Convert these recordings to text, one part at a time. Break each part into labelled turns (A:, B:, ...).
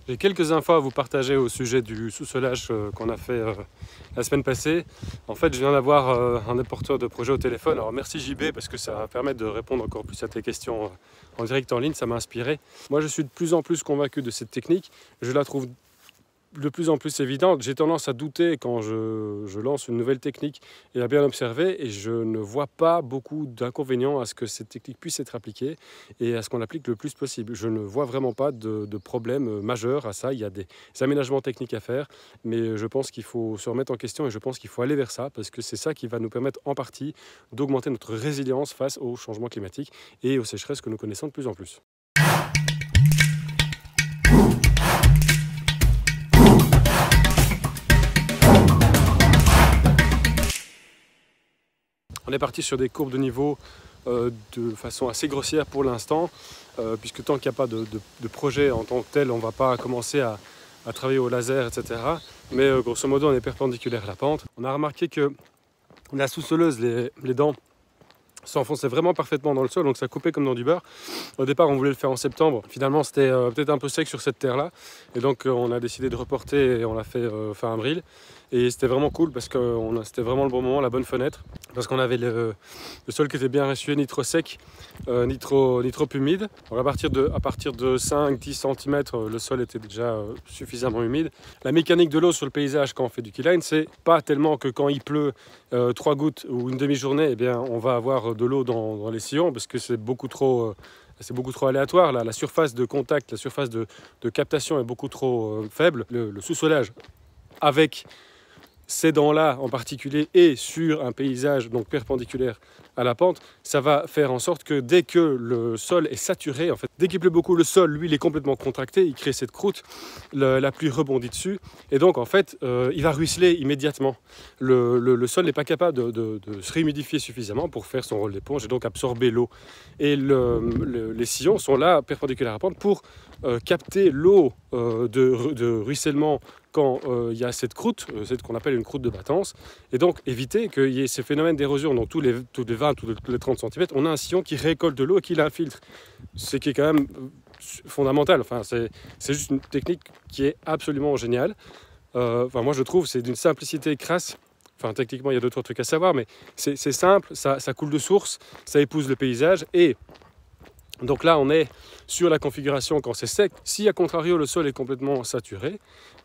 A: J'ai quelques infos à vous partager au sujet du sous-solage qu'on a fait la semaine passée. En fait, je viens d'avoir un porteur de projet au téléphone. Alors merci JB parce que ça va permettre de répondre encore plus à tes questions en direct en ligne. Ça m'a inspiré. Moi, je suis de plus en plus convaincu de cette technique. Je la trouve de plus en plus évidente. J'ai tendance à douter quand je lance une nouvelle technique et à bien observer, et je ne vois pas beaucoup d'inconvénients à ce que cette technique puisse être appliquée et à ce qu'on l'applique le plus possible. Je ne vois vraiment pas de problème majeur à ça. Il y a des aménagements techniques à faire, mais je pense qu'il faut se remettre en question et je pense qu'il faut aller vers ça parce que c'est ça qui va nous permettre en partie d'augmenter notre résilience face au changement climatique et aux sécheresses que nous connaissons de plus en plus. On est parti sur des courbes de niveau de façon assez grossière pour l'instant, puisque tant qu'il n'y a pas de projet en tant que tel, on ne va pas commencer à travailler au laser, etc. Mais grosso modo, on est perpendiculaire à la pente. On a remarqué que la sous-soleuse, les dents, s'enfonçaient vraiment parfaitement dans le sol, donc ça coupait comme dans du beurre. Au départ, on voulait le faire en septembre. Finalement, c'était peut-être un peu sec sur cette terre-là. Et donc, on a décidé de reporter et on l'a fait fin avril. Et c'était vraiment cool parce que c'était vraiment le bon moment, la bonne fenêtre. Parce qu'on avait le sol qui était bien ressué, ni trop sec, ni trop humide. Donc à partir de 5-10 cm, le sol était déjà suffisamment humide. La mécanique de l'eau sur le paysage quand on fait du keyline, c'est pas tellement que quand il pleut 3 gouttes ou une demi-journée, eh bien, on va avoir de l'eau dans les sillons parce que c'est beaucoup trop aléatoire. La surface de contact, la surface de captation est beaucoup trop faible. Le sous-solage avec ces dents-là en particulier et sur un paysage donc perpendiculaire à la pente, ça va faire en sorte que dès que le sol est saturé, en fait, dès qu'il pleut beaucoup, le sol, lui, il est complètement contracté, il crée cette croûte, la pluie rebondit dessus, et donc en fait, il va ruisseler immédiatement. Le sol n'est pas capable de se réhumidifier suffisamment pour faire son rôle d'éponge et donc absorber l'eau. Et les sillons sont là, perpendiculaires à la pente, pour capter l'eau de ruissellement quand il y a cette croûte, c'est ce qu'on appelle une croûte de battance, et donc éviter qu'il y ait ces phénomènes d'érosion. Donc tous les 20, tous les 30 cm, on a un sillon qui récolte de l'eau et qui l'infiltre. Ce qui est quand même fondamental. Enfin, c'est juste une technique qui est absolument géniale. Moi je trouve c'est d'une simplicité crasse. Enfin, techniquement, il y a d'autres trucs à savoir, mais c'est simple, ça coule de source, ça épouse le paysage. Et donc là, on est sur la configuration quand c'est sec. Si, à contrario, le sol est complètement saturé,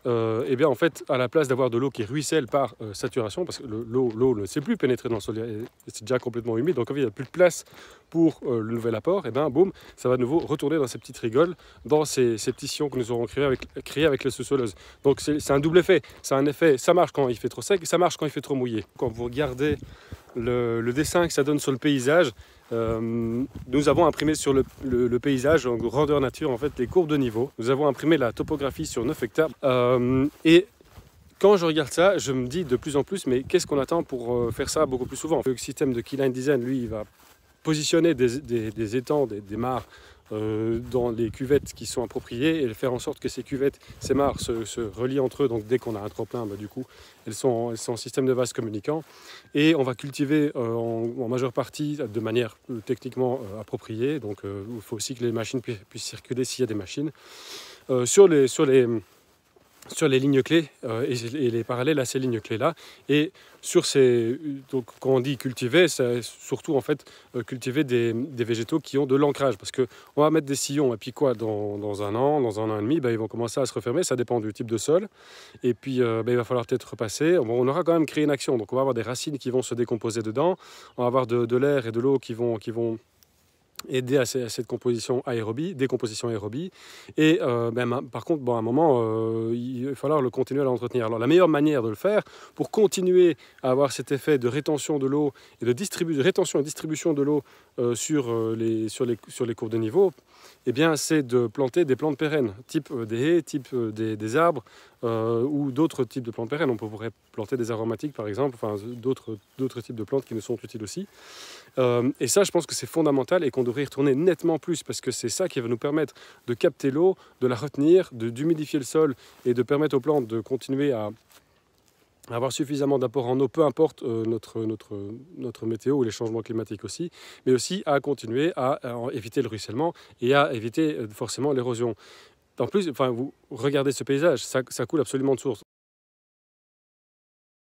A: eh bien, en fait, à la place d'avoir de l'eau qui ruisselle par saturation, parce que l'eau ne sait plus pénétrer dans le sol, c'est déjà complètement humide, donc quand il n'y a plus de place pour le nouvel apport, et bien, boum, ça va de nouveau retourner dans ces petites rigoles, dans ces petits sillons que nous aurons créés avec la sous-soleuse. Donc c'est un double effet. C'est un effet, ça marche quand il fait trop sec, et ça marche quand il fait trop mouillé. Quand vous regardez le dessin que ça donne sur le paysage, nous avons imprimé sur le paysage en grandeur nature en fait les courbes de niveau. Nous avons imprimé la topographie sur 9 hectares et quand je regarde ça, je me dis de plus en plus, mais qu'est-ce qu'on attend pour faire ça beaucoup plus souvent? Le système de Keyline Design, lui, il va positionner des étangs, des mares dans les cuvettes qui sont appropriées et faire en sorte que ces cuvettes, ces mares se relient entre eux. Donc dès qu'on a un trop-plein, du coup, elles sont en système de vases communicants. Et on va cultiver en majeure partie de manière techniquement appropriée. Donc il faut aussi que les machines puissent circuler s'il y a des machines. Sur les lignes clés et les parallèles à ces lignes clés-là. Et sur donc, quand on dit cultiver, c'est surtout en fait cultiver des végétaux qui ont de l'ancrage. Parce qu'on va mettre des sillons, et puis quoi, dans un an et demi, ils vont commencer à se refermer, ça dépend du type de sol. Et puis il va falloir peut-être repasser. Bon, on aura quand même créé une action, donc on va avoir des racines qui vont se décomposer dedans, on va avoir de l'air et de l'eau qui vont aider à cette décomposition aérobie. Et par contre, à un moment, il va falloir le continuer à l'entretenir. Alors la meilleure manière de le faire, pour continuer à avoir cet effet de rétention de l'eau et de rétention et distribution de l'eau sur les courbes de niveau, eh bien, c'est de planter des plantes pérennes, type des haies, type des arbres, ou d'autres types de plantes pérennes. On pourrait planter des aromatiques, par exemple, enfin d'autres types de plantes qui nous sont utiles aussi. Et ça, je pense que c'est fondamental et qu'on devrait y retourner nettement plus parce que c'est ça qui va nous permettre de capter l'eau, de la retenir, d'humidifier le sol et de permettre aux plantes de continuer à avoir suffisamment d'apport en eau, peu importe notre météo ou les changements climatiques aussi, mais aussi à continuer à éviter le ruissellement et à éviter forcément l'érosion. En plus, enfin, vous regardez ce paysage, ça coule absolument de source.